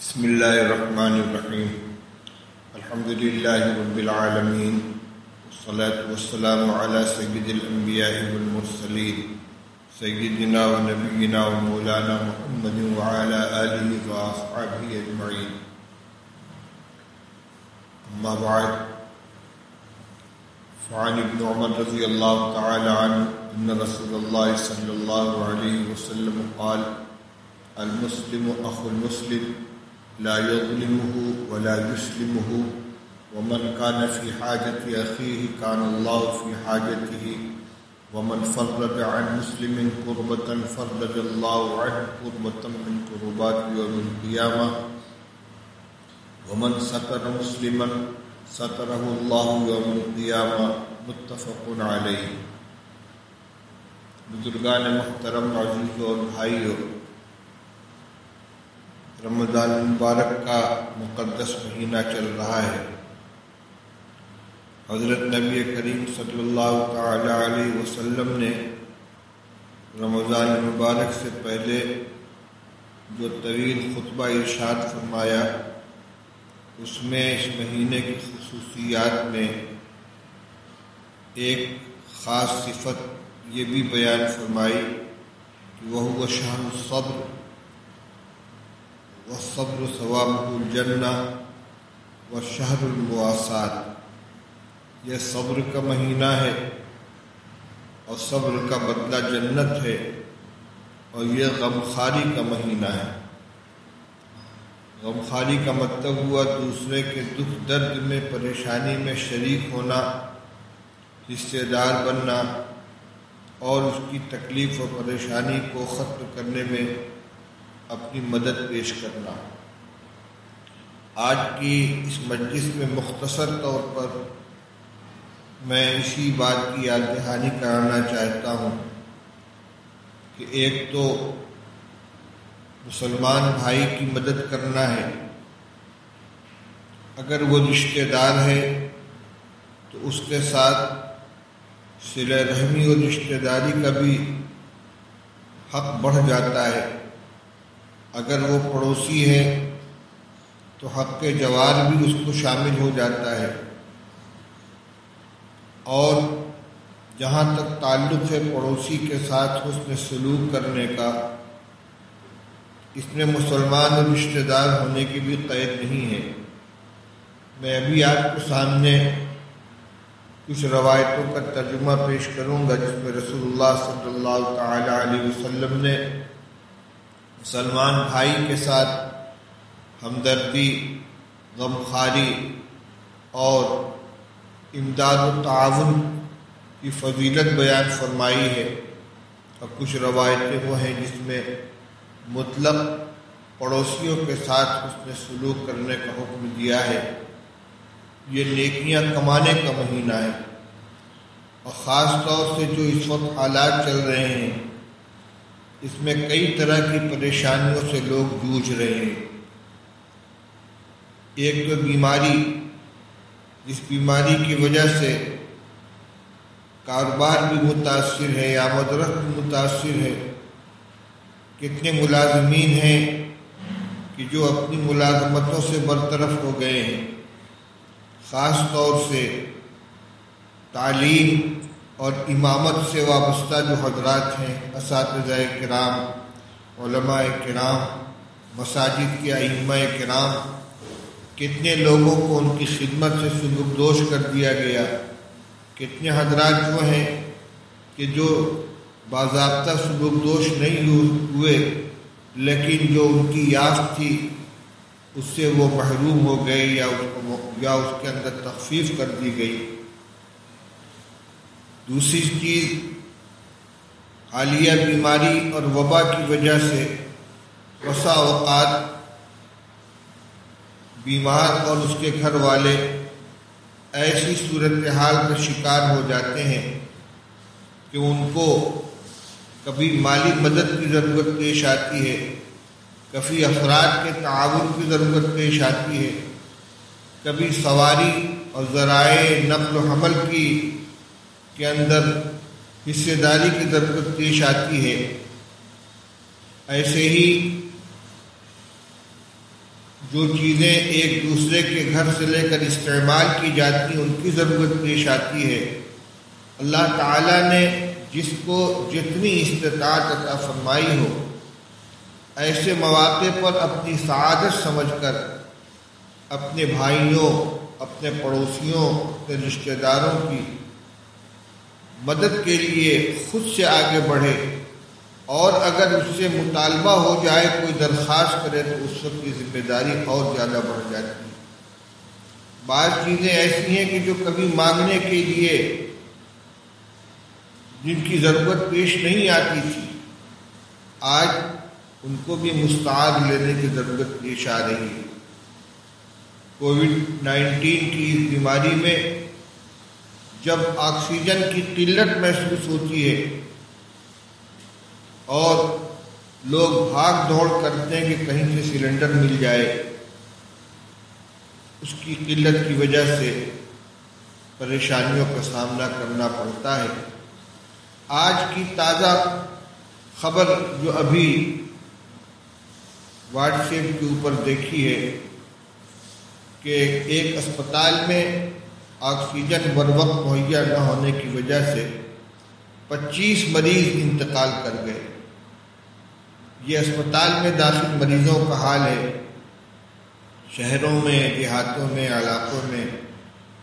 بسم اللہ الرحمن الرحیم الحمد للہ رب العالمین والصلاة والسلام علی سید الانبیاء والمرسلین سیدنا و نبینا و مولانا محمد وعلی آلہ واصحابہ اجمعین. اما بعد فعن ابن عمر رضی اللہ تعالی عنہ ان رسول اللہ صلی اللہ علیہ وسلم قال المسلم اخو المسلم لا يظلمه ولا يسلمه ومن كان في حاجة أخيه كان الله في حاجته ومن فرج عن مسلم كربة فرج الله عنه كربة من كربات يوم القيامة ومن ستر مسلما ستره الله يوم القيامة متفق عليه. بزرگان محترم، عزیز اور بھائیو، رمضان المبارک کا مقدس مہینہ چل رہا ہے. حضرت نبی کریم صلی اللہ تعالی علیہ وسلم نے رمضان المبارک سے پہلے جو طویل خطبہ ارشاد فرمایا، اس میں اس مہینے کی خصوصیات میں ایک خاص صفت یہ بھی بیان فرمائی کہ وہ شہر الصبر والصبر ثوابہ الجنہ والشہر المواسات. یہ صبر کا مہینہ ہے اور صبر کا بدلہ جنت ہے، اور یہ غمخواری کا مہینہ ہے. غمخواری کا مطلب ہوا دوسرے کے دکھ درد میں، پریشانی میں شریک ہونا، حصے دار بننا اور اس کی تکلیف و پریشانی کو ختم کرنے میں اپنی مدد پیش کرنا. آج کی اس مجلس میں مختصر طور پر میں اسی بات کی یاد دہانی کرانا چاہتا ہوں کہ ایک تو مسلمان بھائی کی مدد کرنا ہے. اگر وہ رشتہ دار ہے تو اس کے ساتھ صلہ رحمی اور رشتہ داری کا بھی حق بڑھ جاتا ہے. اگر وہ پڑوسی ہے تو حق جوار بھی اس کو شامل ہو جاتا ہے. اور جہاں تک تعلق ہے پڑوسی کے ساتھ حسن سلوک کرنے کا، اس میں مسلمان اور رشتہ دار ہونے کی بھی قید نہیں ہے. میں ابھی آپ کے سامنے کچھ روایتوں کا ترجمہ پیش کروں گا جس میں رسول اللہ صلی اللہ تعالی علیہ وسلم نے مسلمان بھائی کے ساتھ ہمدردی، غمخواری اور امداد و تعاون کی فضیلت بیان فرمائی ہے. اور کچھ روایتیں وہ ہیں جس میں مطلق پڑوسیوں کے ساتھ حسن سلوک کرنے کا حکم دیا ہے. یہ نیکیاں کمانے کا مہینہ ہے، اور خاص طور سے جو اس وقت حالات چل رہے ہیں اس میں کئی طرح کی پریشانیوں سے لوگ جوجھ رہے ہیں. ایک تو بیماری، جس بیماری کی وجہ سے کاروبار بھی متاثر ہے، آمد و رفت بھی متاثر ہے. کتنے ملازمین ہیں کہ جو اپنی ملازمتوں سے برطرف ہو گئے ہیں. خاص طور سے تعلیم اور امامت سے وابستہ جو حضرات ہیں، اساتذہ کرام، علماء کرام، مساجد کے ائمہ کرام، کتنے لوگوں کو ان کی خدمت سے سبکدوش کر دیا گیا. کتنے حضرات جو ہیں کہ جو باضابطہ سبکدوش نہیں ہوئے، لیکن جو ان کی یافت تھی اس سے وہ محروم ہو گئے یا اس کے اندر تخفیف کر دی گئی. دوسری چیز، حالیہ بیماری اور وبا کی وجہ سے بسا اوقات بیمار اور اس کے گھر والے ایسی صورتحال کا شکار ہو جاتے ہیں کہ ان کو کبھی مالی مدد کی ضرورت پیش آتی ہے، کبھی افراد کے تعاون کی ضرورت پیش آتی ہے، کبھی سواری اور ذرائع نقل و حمل کے اندر حصے داری کی ضرورت پیش آتی ہے. ایسے ہی جو چیزیں ایک دوسرے کے گھر سے لے کر استعمال کی جاتی ہیں ان کی ضرورت پیش آتی ہے، اللہ تعالیٰ نے جس کو جتنی استطاعت عطا فرمائی ہو ایسے مواقع پر اپنی سعادت سمجھ کر اپنے بھائیوں، اپنے پڑوسیوں، اپنے رشتہ داروں کی مدد کے لیے خود سے آگے بڑھے، اور اگر اس سے مطالبہ ہو جائے، کوئی درخواست کرے تو اس وقت کی ذمہ داری اور زیادہ بڑھ جاتی ہے۔ بعض چیزیں ایسی ہیں کہ جو کبھی مانگنے کے لیے جن کی ضرورت پیش نہیں آتی تھی، آج ان کو بھی مستعار لینے کی ضرورت پیش آ رہی ہے۔ کووڈ-19 کی اس بیماری میں جب آکسیجن کی قلت محسوس ہوتی ہے اور لوگ بھاگ دوڑ کرتے ہیں کہ کہیں سے سلنڈر مل جائے، اس کی قلت کی وجہ سے پریشانیوں کا سامنا کرنا پڑتا ہے۔ آج کی تازہ خبر جو ابھی واٹس ایپ کے اوپر دیکھی ہے کہ ایک اسپتال میں آکسیجن بروقت مہیا نہ ہونے کی وجہ سے 25 مریض انتقال کر گئے۔ یہ اسپتال میں داخل مریضوں کا حال ہے۔ شہروں میں، دیہاتوں میں، علاقوں میں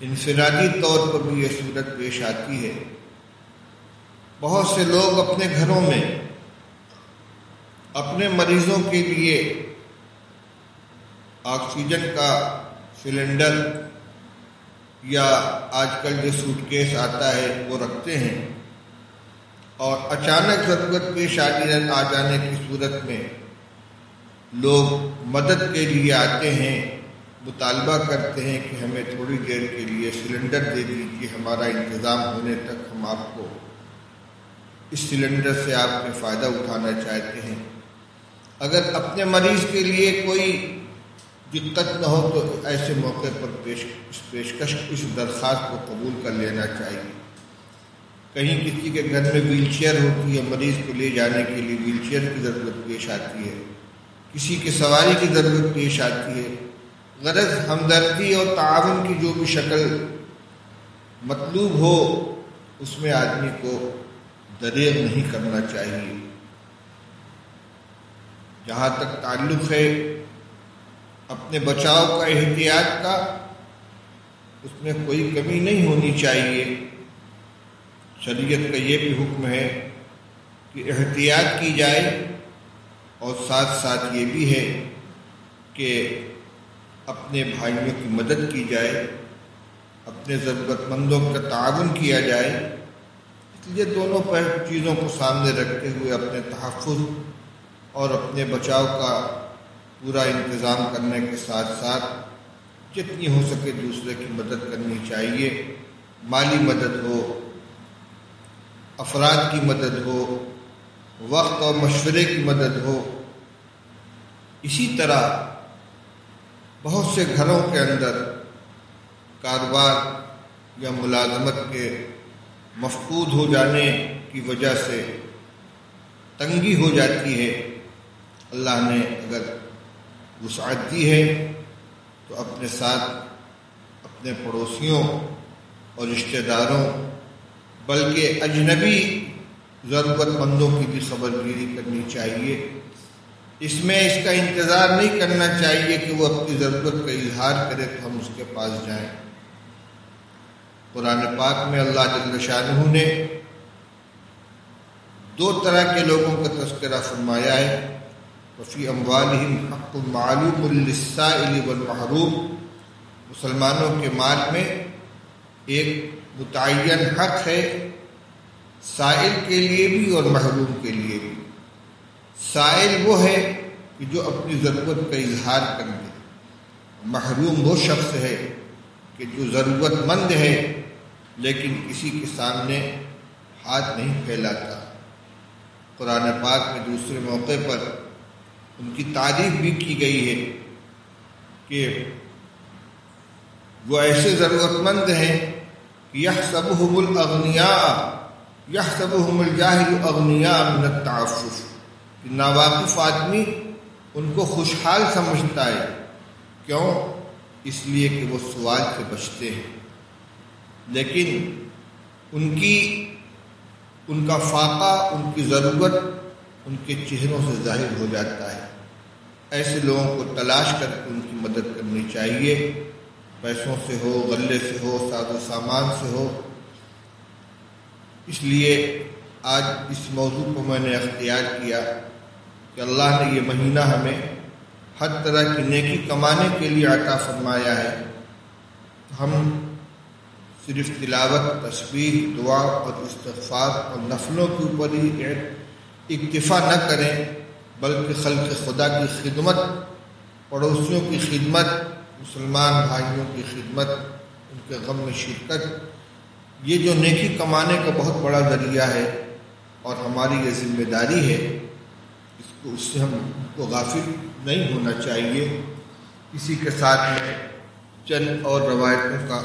انفرادی طور پر بھی یہ صورت پیش آتی ہے۔ بہت سے لوگ اپنے گھروں میں اپنے مریضوں کے لیے آکسیجن کا سلنڈر یا آج کل جو سوٹ کیس آتا ہے وہ رکھتے ہیں، اور اچانک ضرورت پیش آ جانے کی صورت میں لوگ مدد کے لیے آتے ہیں، مطالبہ کرتے ہیں کہ ہمیں تھوڑی دیر کے لیے سلنڈر دے دیجیے، ہمارا انتظام ہونے تک ہم آپ کو اس سلنڈر سے آپ نے فائدہ اٹھانا چاہتے ہیں۔ اگر اپنے مریض کے لیے کوئی دقت نہ ہو تو ایسے موقع پر پیشکش اس درخواست کو قبول کر لینا چاہیے۔ کہیں کسی کے گھر میں ویل چیئر ہوتی ہے، مریض کو لے جانے کے لیے ویل چیئر کی ضرورت پیش آتی ہے، کسی کی سواری کی ضرورت پیش آتی ہے۔ غرض ہمدردی اور تعاون کی جو بھی شکل مطلوب ہو اس میں آدمی کو دریغ نہیں کرنا چاہیے۔ جہاں تک تعلق ہے اپنے بچاؤ کا، احتیاط کا، اس میں کوئی کمی نہیں ہونی چاہیے۔ شریعت کا یہ بھی حکم ہے کہ احتیاط کی جائے، اور ساتھ ساتھ یہ بھی ہے کہ اپنے بھائیوں کی مدد کی جائے، اپنے ضرورت مندوں کا تعاون کیا جائے۔ اس لیے دونوں چیزوں کو سامنے رکھتے ہوئے اپنے تحفظ اور اپنے بچاؤ کا پورا انتظام کرنے کے ساتھ ساتھ جتنی ہو سکے دوسرے کی مدد کرنی چاہیے۔ مالی مدد ہو، افراد کی مدد ہو، وقت اور مشورے کی مدد ہو۔ اسی طرح بہت سے گھروں کے اندر کاروبار یا ملازمت کے مفقود ہو جانے کی وجہ سے تنگی ہو جاتی ہے۔ اللہ نے اگر وسعت دی ہے تو اپنے ساتھ اپنے پڑوسیوں اور رشتہ داروں بلکہ اجنبی ضرورت مندوں کی بھی خبر گیری کرنی چاہیے۔ اس میں اس کا انتظار نہیں کرنا چاہیے کہ وہ اپنی ضرورت کا اظہار کرے تو ہم اس کے پاس جائیں۔ قرآن پاک میں اللہ جل شانہ نے 2 طرح کے لوگوں کا تذکرہ فرمایا ہے۔ وفی اموالہم حق معلوم للسائل والمحروم، مسلمانوں کے مال میں ایک متعین حق ہے، سائل کے لیے بھی اور محروم کے لیے بھی۔ سائل وہ ہے کہ جو اپنی ضرورت کا اظہار کر دے، محروم وہ شخص ہے کہ جو ضرورت مند ہے لیکن کسی کے سامنے ہاتھ نہیں پھیلاتا۔ قرآن پاک میں دوسرے موقع پر ان کی تعریف بھی کی گئی ہے کہ وہ ایسے ضرورت مند ہیں کہ یحسبهم الاغنیاء یحسبهم الجاہل اغنیاء من التعفف، کہ ناواقف آدمی ان کو خوشحال سمجھتا ہے کیوں؟ اس لیے کہ وہ سوال سے بچتے ہیں، لیکن ان کا فاقہ، ان کی ضرورت ان کے چہروں سے ظاہر ہو جاتا ہے۔ ایسے لوگوں کو تلاش کر کے ان کی مدد کرنی چاہیے، پیسوں سے ہو، غلے سے ہو، ساز و سامان سے ہو۔ اس لیے آج اس موضوع کو میں نے اختیار کیا کہ اللہ نے یہ مہینہ ہمیں ہر طرح کی نیکی کمانے کے لیے عطا فرمایا ہے۔ ہم صرف تلاوت، تسبیح، دعا اور استغفار اور نفلوں کے اوپر ہی اکتفا نہ کریں، بلکہ خلق خدا کی خدمت، پڑوسیوں کی خدمت، مسلمان بھائیوں کی خدمت، ان کے غم میں شرکت، یہ جو نیکی کمانے کا بہت بڑا ذریعہ ہے اور ہماری یہ ذمہ داری ہے، اس سے ہم کو غافل نہیں ہونا چاہیے۔ اسی کے ساتھ میں چند اور روایتوں کا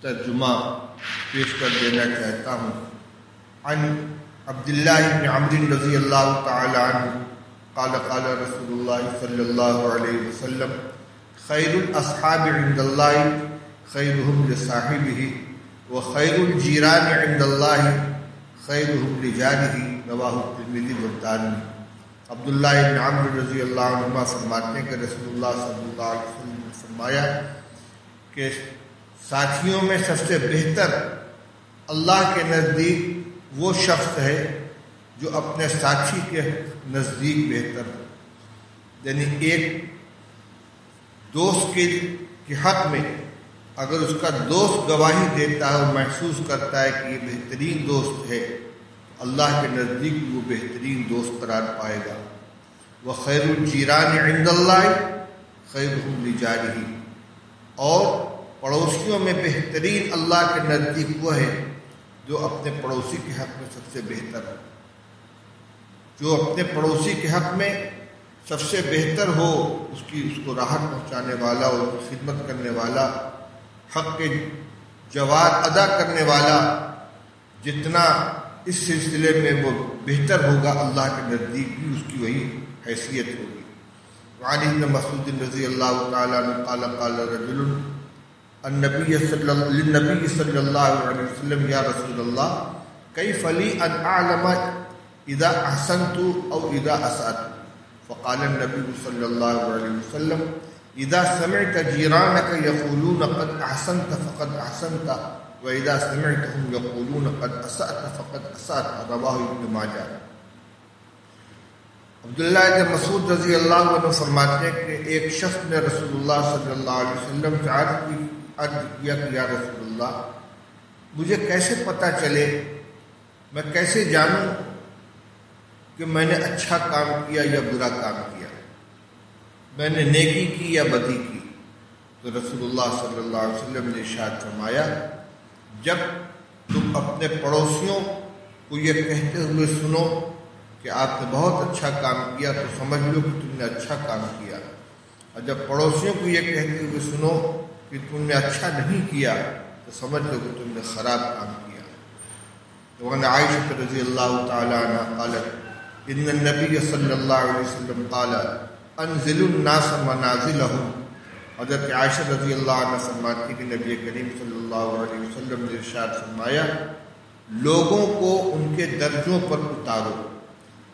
ترجمہ پیش کر دینا چاہتا ہوں۔ عن عبداللہ بن عمرو رضی اللہ تعالی عنہ قال قال رسول اللہ صلی اللہ علیہ وسلم خیر الاصحاب عند اللہ خیرهم لصاحبہ وخیر الجیران عند اللہ خیرهم لجارہ، رواہ الترمذی والدارمی۔ عبداللہ بن عمرو رضی اللہ عنہ فرماتے ہیں کہ رسول اللہ صلی اللہ علیہ وسلم نے فرمایا کہ ساتھیوں میں سب سے بہتر اللہ کے نزدیک وہ شخص ہے جو اپنے ساتھی کے نزدیک بہتر ہو۔ یعنی ایک دوست کے حق میں اگر اس کا دوست گواہی دیتا ہے اور محسوس کرتا ہے کہ یہ بہترین دوست ہے، اللہ کے نزدیک وہ بہترین دوست قرار پائے گا۔ وخیر الجیران عند اللہ خیرهم لجارہ، اور پڑوسیوں میں بہترین اللہ کے نزدیک وہ ہے جو اپنے پڑوسی کے حق میں سب سے بہتر ہو۔ جو اپنے پڑوسی کے حق میں سب سے بہتر ہو، اس کو راحت پہنچانے والا، اس کی خدمت کرنے والا، حق کے جواب ادا کرنے والا، جتنا اس سلسلے میں وہ بہتر ہوگا، اللہ کے نزدیک بھی اس کی وہی حیثیت ہوگی۔ وعن ابن مسعود رضی اللہ تعالی عنہ قال قال رجل للنبی صلی اللہ علیہ وسلم یا رسول اللہ کیف لی ان اعلم اذا احسنت او اذا اسأت؟ فقال النبی صلی اللہ علیہ وسلم اذا سمعت جیرانك يقولون قد احسنت فقد احسنت وَإِذَا سَمِعْتَهُمْ يَقُولُونَ قَدْ أَسَأْتَ فَقَدْ أَسَأْتَ، رواہ ابن ماجہ۔ عبداللہ بن مسعود رضی اللہ عنہ فرماتے ہیں کہ ایک شخص نے رسول اللہ صلی اللہ علیہ وسلم سے عرض کیا کہ یا رسول اللہ، مجھے کیسے پتہ چلے، میں کیسے جانوں کہ میں نے اچھا کام کیا یا برا کام کیا، میں نے نیکی کی یا بدی کی؟ تو رسول اللہ صلی اللہ علیہ وسلم نے ارشاد فرمایا، جب تم اپنے پڑوسیوں کو یہ کہتے ہوئے سنو کہ آپ نے بہت اچھا کام کیا تو سمجھ لو کہ تم نے اچھا کام کیا، اور جب پڑوسیوں کو یہ کہتے ہوئے سنو کہ تم نے اچھا نہیں کیا تو سمجھ لو کہ تم نے خراب کام کیا۔ وعن عائشہ رضی اللہ تعالی عنہ قالت ان النبی صلی اللہ علیہ وسلم قال انزلوا الناس منازلهم۔ حضرت عائشہ رضی اللہ عنہ فرماتی کہ نبی کریم صلی اللہ علیہ وسلم نے ارشاد فرمایا، لوگوں کو ان کے درجوں پر اتارو،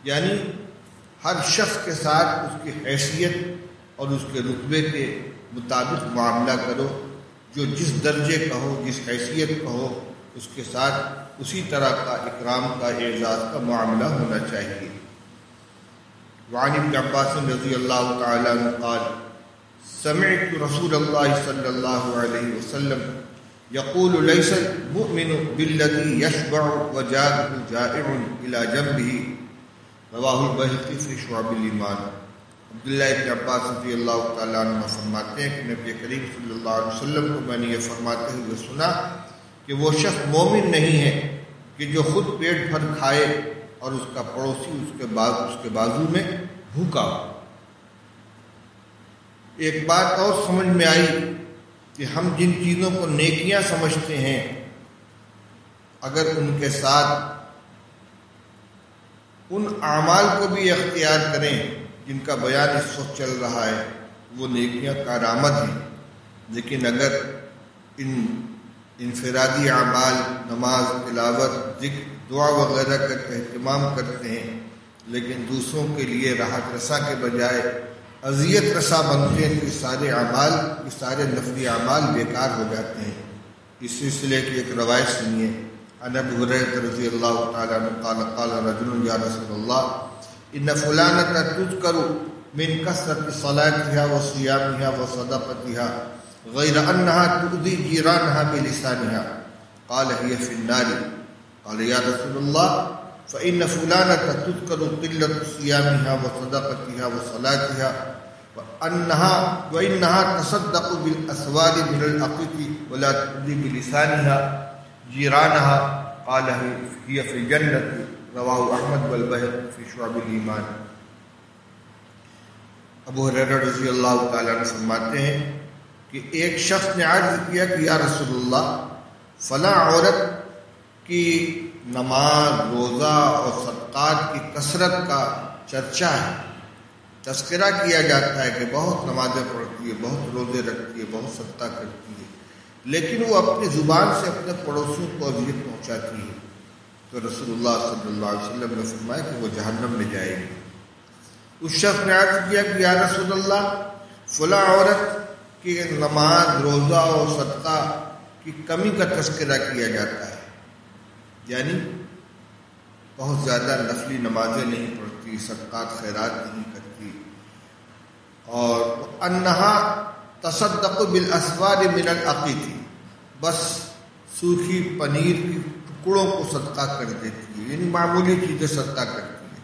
یعنی ہر شخص کے ساتھ اس کی حیثیت اور اس کے رتبے کے مطابق معاملہ کرو، جو جس درجے کا ہو، جس حیثیت کا ہو، اس کے ساتھ اسی طرح کا اکرام کا، اعزاز کا معاملہ ہونا چاہیے۔ وعن ابن عباس رضی اللہ تعالی عنہ قال سمعت رسول اللہ صلی اللہ علیہ وسلم یقول لیس المؤمن بالذی یشبع وجارہ جائع الی جنبہ، رواہ البیہقی فی شعب الایمان۔ عبداللہ ابن عباس رضی اللہ تعالیٰ عنہ فرماتے ہیں کہ نبی کریم صلی اللہ علیہ وسلم کو میں نے یہ فرماتے ہوئے سنا کہ وہ شخص مومن نہیں ہے کہ جو خود پیٹ بھر کھائے اور اس کا پڑوسی اس کے بازو میں بھوکا ہو۔ ایک بات اور سمجھ میں آئی کہ ہم جن چیزوں کو نیکیاں سمجھتے ہیں، اگر ان کے ساتھ ان اعمال کو بھی اختیار کریں جن کا بیان اس وقت چل رہا ہے، وہ نیکیاں کارآمد ہیں، لیکن اگر ان انفرادی اعمال، نماز، تلاوت، ذکر، دعا وغیرہ کا اہتمام کرتے ہیں لیکن دوسروں کے لیے راحت رسا کے بجائے اذیت رسا بنتے ہیں، تو یہ سارے اعمال، یہ سارے نفلی اعمال بیکار ہو جاتے ہیں۔ اس سلسلے کی ایک روایت سنیے۔ عن ابی ہریرہ رضی اللہ تعالی عنہ قال قال رجل یا رسول اللہ ان فلانۃ تذکر من کثرۃ صلاتها وصيامها وصدقتها غیر انها تؤذی جیرانها بلسانها قال هي في النار قال یا رسول اللہ فإن فلانة تذكر قلة صيامها وصدقتها وصلاتها وإنها تصدق بالأسوار من الأقط ولا تؤذي بلسانها جيرانها قال هي في الجنة رواه أحمد والبيهقي في شعب الإيمان۔ ابو ہریرہ رضی اللہ تعالیٰ عنہ فرماتے ہیں کہ ایک شخص نے عرض کیا کہ یا رسول اللہ فلاں عورت کی نماز، روزہ اور صدقات کی کثرت کا چرچا ہے، تذکرہ کیا جاتا ہے کہ بہت نمازیں پڑھتی ہے، بہت روزے رکھتی ہے، بہت صدقہ کرتی ہے، لیکن وہ اپنی زبان سے اپنے پڑوسیوں کو اذیت پہنچاتی ہے۔ تو رسول اللہ صلی اللہ علیہ وسلم نے فرمایا کہ وہ جہنم میں جائے گی۔ اس شخص نے عرض کیا کہ یا رسول اللہ فلاں عورت کی نماز، روزہ اور صدقہ کی کمی کا تذکرہ کیا جاتا ہے، یعنی بہت زیادہ نفلی نمازیں نہیں پڑھتی، صدقات خیرات نہیں کرتی، اور انہا تصدق بالاسوار من العقیق، بس سوکھی پنیر کے ٹکڑوں کو صدقہ کر دیتی ہے، یعنی معمولی چیزیں صدقہ کرتی ہے،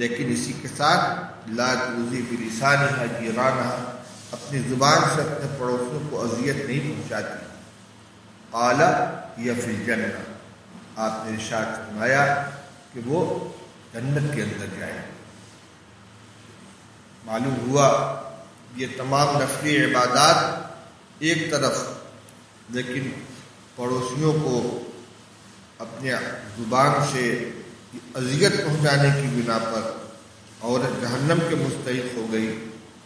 لیکن اسی کے ساتھ لا تؤذی بلسانها جیرانها، اپنی زبان سے اپنے پڑوسیوں کو اذیت نہیں پہنچاتی۔ قال هي في الجنہ، آپ نے ارشاد فرمایا کہ وہ جنت کے اندر جائیں۔ معلوم ہوا یہ تمام نفلی عبادات ایک طرف، لیکن پڑوسیوں کو اپنے زبان سے اذیت پہنچانے کی بنا پر عورت جہنم کے مستحق ہو گئی،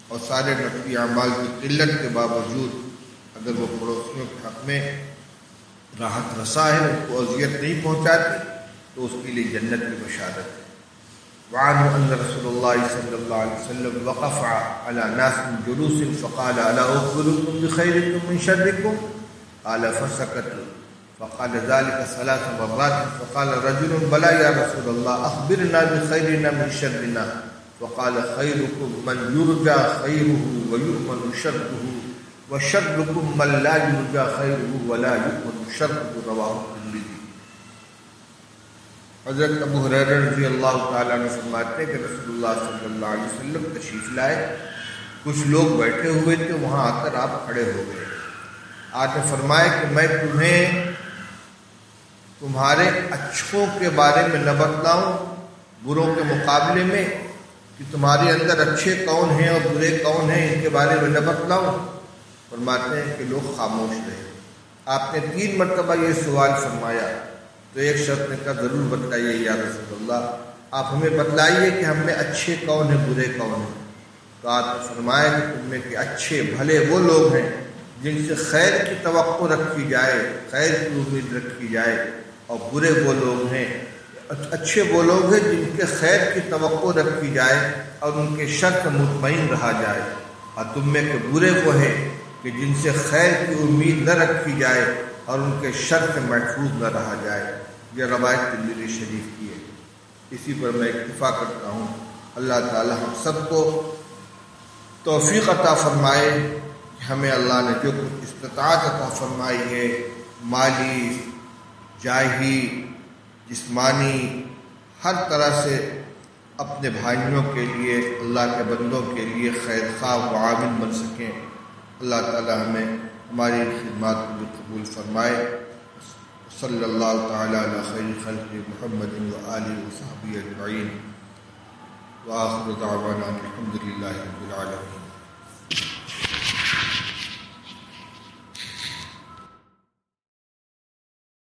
اور سارے نفلی اعمال کی قلت کے باوجود اگر وہ پڑوسیوں کے حق میں راحت رسا ہے، ان کو اذیت نہیں پہنچاتی، تو اس کے لیے جنت کی بشارت ہے۔ وعنہ ان رسول اللہ صلی اللہ علیہ وسلم وقف على ناس من جلوس فقال الا اخبركم بخيركم من شركم قال فسكتوا فقال ذلك 3 مرات فقال رجل بلى يا رسول الله اخبرنا بخيرنا من شرنا فقال خيركم من يرجى خيره ويؤمن شره وشركم من لا يرجى خيره ولا يؤمن شره رواه الترمذی۔ حضرت ابو ہریرہ رضی اللہ تعالیٰ عنہ فرماتے ہیں کہ رسول اللہ صلی اللہ علیہ وسلم تشریف لائے، کچھ لوگ بیٹھے ہوئے تھے، وہاں آ کر آپ کھڑے ہو گئے۔ آپ نے فرمایا کہ میں تمہیں تمہارے اچھوں کے بارے میں نہ بتلاؤں بروں کے مقابلے میں، کہ تمہارے اندر اچھے کون ہیں اور برے کون ہیں، ان کے بارے میں نہ بتلاؤں؟ فرماتے ہیں کہ لوگ خاموش رہے۔ آپ نے 3 مرتبہ یہ سوال فرمایا، تو ایک شخص نے کہا ضرور بتلائیے یا رسول اللہ، آپ ہمیں بتلائیے کہ ہم میں اچھے کون ہیں، برے کون ہیں۔ تو آپ نے فرمایا کہ تم میں کہ اچھے بھلے وہ لوگ ہیں جن سے خیر کی توقع رکھی جائے، خیر کی امید رکھی جائے، اور برے وہ لوگ ہیں، اچھے وہ لوگ ہیں جن کے خیر کی توقع رکھی جائے اور ان کے شر سے مطمئن رہا جائے، اور تم میں کہ برے وہ ہیں کہ جن سے خیر کی امید نہ رکھی جائے اور ان کے شر سے محفوظ نہ رہا جائے۔ یہ روایت ترمذی شریف کی ہے۔ اسی پر میں اکتفا کرتا ہوں۔ اللہ تعالی ہم سب کو توفیق عطا فرمائے کہ ہمیں اللہ نے جو کچھ استطاعت عطا فرمائی ہے، مالی، جاہی، جسمانی، ہر طرح سے اپنے بھائیوں کے لیے، اللہ کے بندوں کے لیے خیر خواہ و عامل بن سکیں۔ اللہ تعالی ہمیں ہماری خدمات کو بھی قبول فرمائے۔ صلی اللہ تعالی علی خیر خلق محمد و آلہ و صحبہ اجمعین، وآخر دعوانا الحمد للہ رب العالمین۔